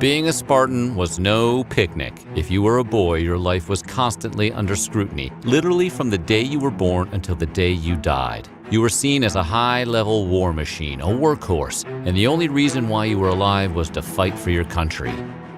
Being a Spartan was no picnic. If you were a boy, your life was constantly under scrutiny, literally from the day you were born until the day you died. You were seen as a high-level war machine, a workhorse, and the only reason why you were alive was to fight for your country.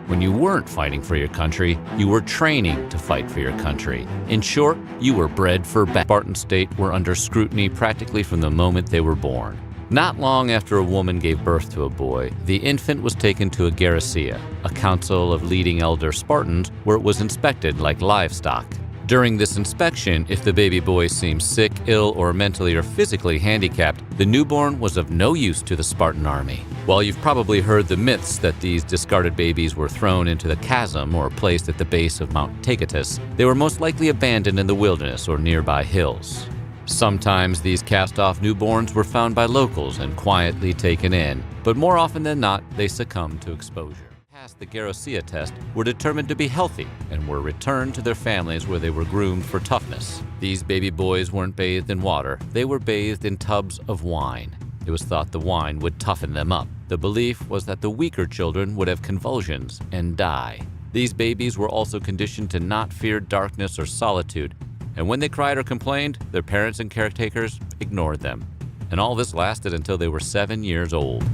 When you weren't fighting for your country, you were training to fight for your country. In short, you were bred for battle. Spartan state were under scrutiny practically from the moment they were born. Not long after a woman gave birth to a boy, the infant was taken to a garrisia, a council of leading elder Spartans, where it was inspected like livestock. During this inspection, if the baby boy seemed sick, ill, or mentally or physically handicapped, the newborn was of no use to the Spartan army. While you've probably heard the myths that these discarded babies were thrown into the chasm or placed at the base of Mount Taygetus, they were most likely abandoned in the wilderness or nearby hills. Sometimes these cast-off newborns were found by locals and quietly taken in, but more often than not, they succumbed to exposure. Passed the garrisia test, were determined to be healthy, and were returned to their families where they were groomed for toughness. These baby boys weren't bathed in water, they were bathed in tubs of wine. It was thought the wine would toughen them up. The belief was that the weaker children would have convulsions and die. These babies were also conditioned to not fear darkness or solitude, and when they cried or complained, their parents and caretakers ignored them. And all this lasted until they were 7 years old.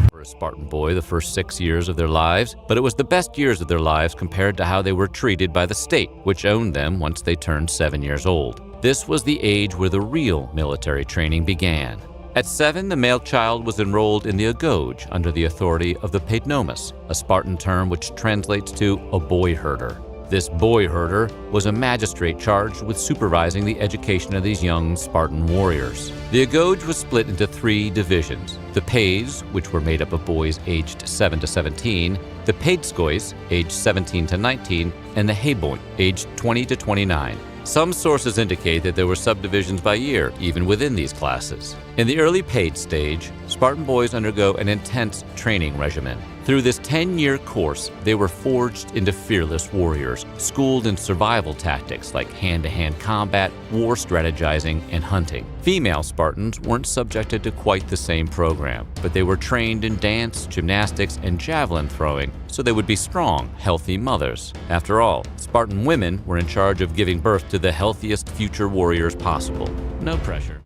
For a Spartan boy, the first 6 years of their lives, but it was the best years of their lives compared to how they were treated by the state, which owned them once they turned 7 years old. This was the age where the real military training began. At 7, the male child was enrolled in the agoge under the authority of the paidnomus, a Spartan term which translates to a boy herder. This boy herder was a magistrate charged with supervising the education of these young Spartan warriors. The agoge was split into 3 divisions: the paids, which were made up of boys aged 7 to 17, the paidskois, aged 17 to 19, and the heboi, aged 20 to 29. Some sources indicate that there were subdivisions by year, even within these classes. In the early paid stage, Spartan boys undergo an intense training regimen. Through this 10-year course, they were forged into fearless warriors, schooled in survival tactics like hand-to-hand combat, war strategizing, and hunting. Female Spartans weren't subjected to quite the same program, but they were trained in dance, gymnastics, and javelin throwing, so they would be strong, healthy mothers. After all, Spartan women were in charge of giving birth to the healthiest future warriors possible. No pressure.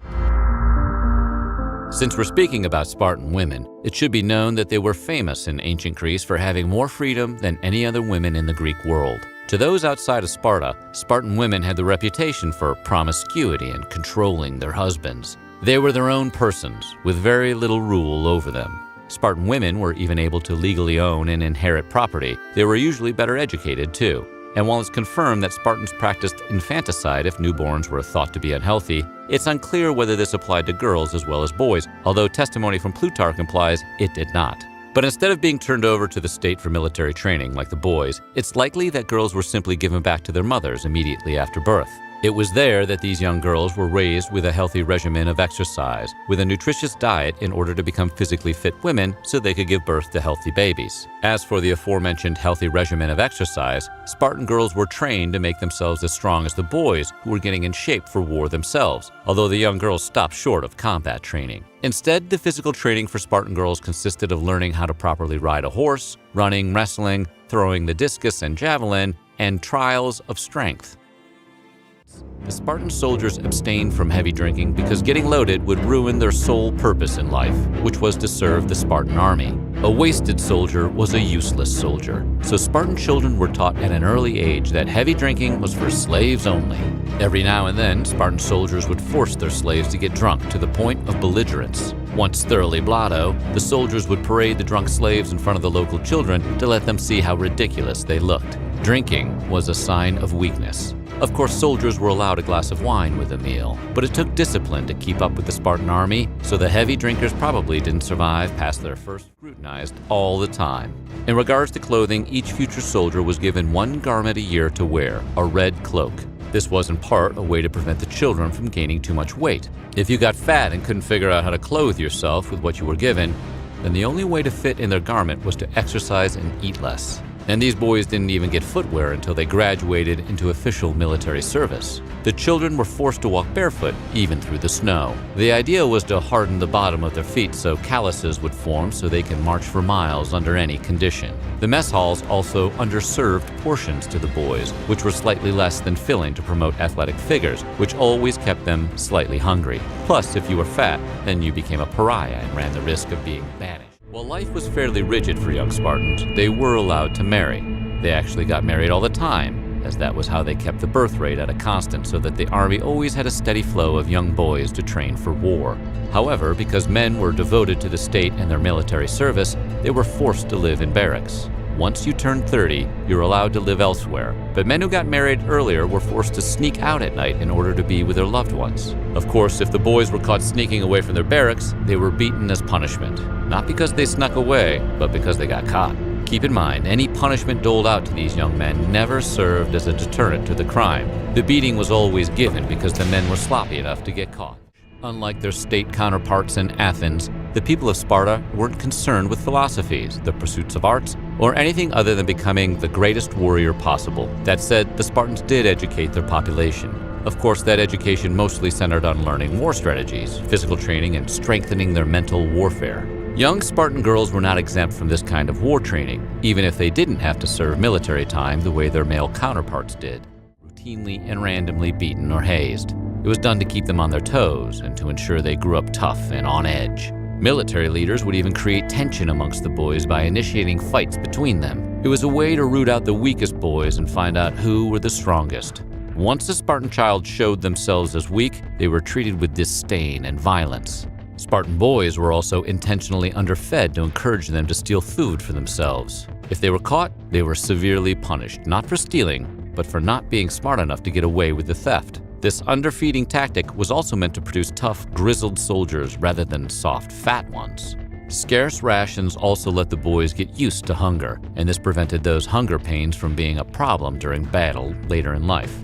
Since we're speaking about Spartan women, it should be known that they were famous in ancient Greece for having more freedom than any other women in the Greek world. To those outside of Sparta, Spartan women had the reputation for promiscuity and controlling their husbands. They were their own persons, with very little rule over them. Spartan women were even able to legally own and inherit property. They were usually better educated, too. And while it's confirmed that Spartans practiced infanticide if newborns were thought to be unhealthy, it's unclear whether this applied to girls as well as boys, although testimony from Plutarch implies it did not. But instead of being turned over to the state for military training like the boys, it's likely that girls were simply given back to their mothers immediately after birth. It was there that these young girls were raised with a healthy regimen of exercise, with a nutritious diet in order to become physically fit women so they could give birth to healthy babies. As for the aforementioned healthy regimen of exercise, Spartan girls were trained to make themselves as strong as the boys who were getting in shape for war themselves, although the young girls stopped short of combat training. Instead, the physical training for Spartan girls consisted of learning how to properly ride a horse, running, wrestling, throwing the discus and javelin, and trials of strength. The Spartan soldiers abstained from heavy drinking because getting loaded would ruin their sole purpose in life, which was to serve the Spartan army. A wasted soldier was a useless soldier, so Spartan children were taught at an early age that heavy drinking was for slaves only. Every now and then, Spartan soldiers would force their slaves to get drunk to the point of belligerence. Once thoroughly blotto, the soldiers would parade the drunk slaves in front of the local children to let them see how ridiculous they looked. Drinking was a sign of weakness. Of course, soldiers were allowed a glass of wine with a meal, but it took discipline to keep up with the Spartan army, so the heavy drinkers probably didn't survive past their first scrutinized all the time. In regards to clothing, each future soldier was given 1 garment a year to wear, a red cloak. This was in part a way to prevent the children from gaining too much weight. If you got fat and couldn't figure out how to clothe yourself with what you were given, then the only way to fit in their garment was to exercise and eat less. And these boys didn't even get footwear until they graduated into official military service. The children were forced to walk barefoot, even through the snow. The idea was to harden the bottom of their feet so calluses would form so they can march for miles under any condition. The mess halls also underserved portions to the boys, which were slightly less than filling to promote athletic figures, which always kept them slightly hungry. Plus, if you were fat, then you became a pariah and ran the risk of being banished. While life was fairly rigid for young Spartans, they were allowed to marry. They actually got married all the time, as that was how they kept the birth rate at a constant so that the army always had a steady flow of young boys to train for war. However, because men were devoted to the state and their military service, they were forced to live in barracks. Once you turned 30, you're allowed to live elsewhere, but men who got married earlier were forced to sneak out at night in order to be with their loved ones. Of course, if the boys were caught sneaking away from their barracks, they were beaten as punishment. Not because they snuck away, but because they got caught. Keep in mind, any punishment doled out to these young men never served as a deterrent to the crime. The beating was always given because the men were sloppy enough to get caught. Unlike their state counterparts in Athens, the people of Sparta weren't concerned with philosophies, the pursuits of arts, or anything other than becoming the greatest warrior possible. That said, the Spartans did educate their population. Of course, that education mostly centered on learning war strategies, physical training, and strengthening their mental warfare. Young Spartan girls were not exempt from this kind of war training, even if they didn't have to serve military time the way their male counterparts did. Routinely and randomly beaten or hazed. It was done to keep them on their toes and to ensure they grew up tough and on edge. Military leaders would even create tension amongst the boys by initiating fights between them. It was a way to root out the weakest boys and find out who were the strongest. Once a Spartan child showed themselves as weak, they were treated with disdain and violence. Spartan boys were also intentionally underfed to encourage them to steal food for themselves. If they were caught, they were severely punished, not for stealing, but for not being smart enough to get away with the theft. This underfeeding tactic was also meant to produce tough, grizzled soldiers rather than soft, fat ones. Scarce rations also let the boys get used to hunger, and this prevented those hunger pains from being a problem during battle later in life.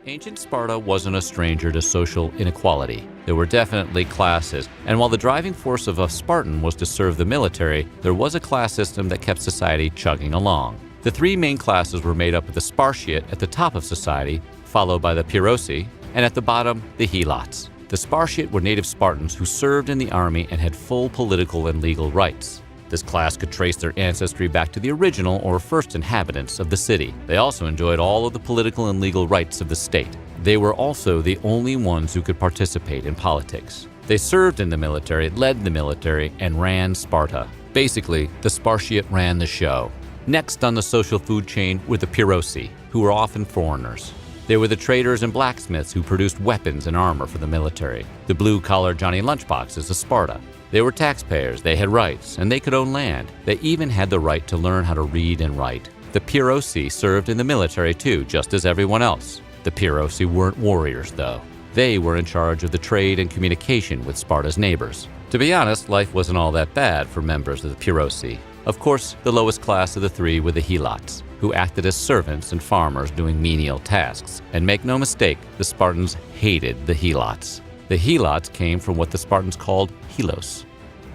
Ancient Sparta wasn't a stranger to social inequality. There were definitely classes, and while the driving force of a Spartan was to serve the military, there was a class system that kept society chugging along. The three main classes were made up of the Spartiate at the top of society, followed by the Pyrrhosi, and at the bottom, the Helots. The Spartiate were native Spartans who served in the army and had full political and legal rights. This class could trace their ancestry back to the original or first inhabitants of the city. They also enjoyed all of the political and legal rights of the state. They were also the only ones who could participate in politics. They served in the military, led the military, and ran Sparta. Basically, the Spartiate ran the show. Next on the social food chain were the Pyrrhosi, who were often foreigners. They were the traders and blacksmiths who produced weapons and armor for the military. The blue-collar Johnny Lunchboxes of Sparta. They were taxpayers, they had rights, and they could own land. They even had the right to learn how to read and write. The Pyrrhosi served in the military too, just as everyone else. The Pyrrhosi weren't warriors, though. They were in charge of the trade and communication with Sparta's neighbors. To be honest, life wasn't all that bad for members of the Pyrrhosi. Of course, the lowest class of the three were the Helots, who acted as servants and farmers doing menial tasks. And make no mistake, the Spartans hated the Helots. The Helots came from what the Spartans called Helos.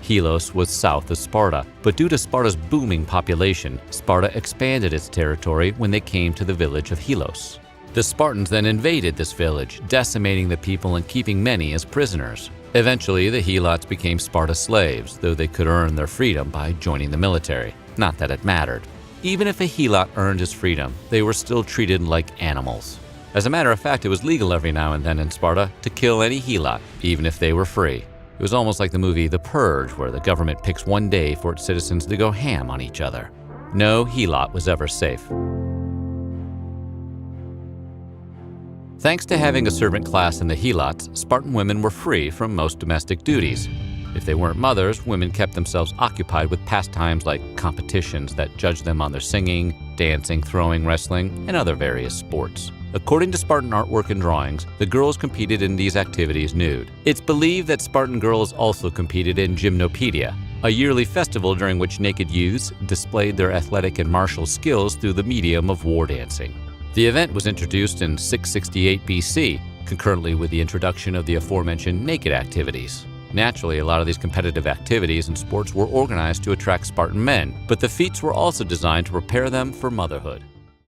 Helos was south of Sparta, but due to Sparta's booming population, Sparta expanded its territory when they came to the village of Helos. The Spartans then invaded this village, decimating the people and keeping many as prisoners. Eventually, the Helots became Sparta's slaves, though they could earn their freedom by joining the military. Not that it mattered. Even if a Helot earned his freedom, they were still treated like animals. As a matter of fact, it was legal every now and then in Sparta to kill any Helot, even if they were free. It was almost like the movie The Purge, where the government picks one day for its citizens to go ham on each other. No Helot was ever safe. Thanks to having a servant class in the Helots, Spartan women were free from most domestic duties. If they weren't mothers, women kept themselves occupied with pastimes like competitions that judged them on their singing, dancing, throwing, wrestling, and other various sports. According to Spartan artwork and drawings, the girls competed in these activities nude. It's believed that Spartan girls also competed in Gymnopedia, a yearly festival during which naked youths displayed their athletic and martial skills through the medium of war dancing. The event was introduced in 668 BC, concurrently with the introduction of the aforementioned naked activities. Naturally, a lot of these competitive activities and sports were organized to attract Spartan men, but the feats were also designed to prepare them for motherhood.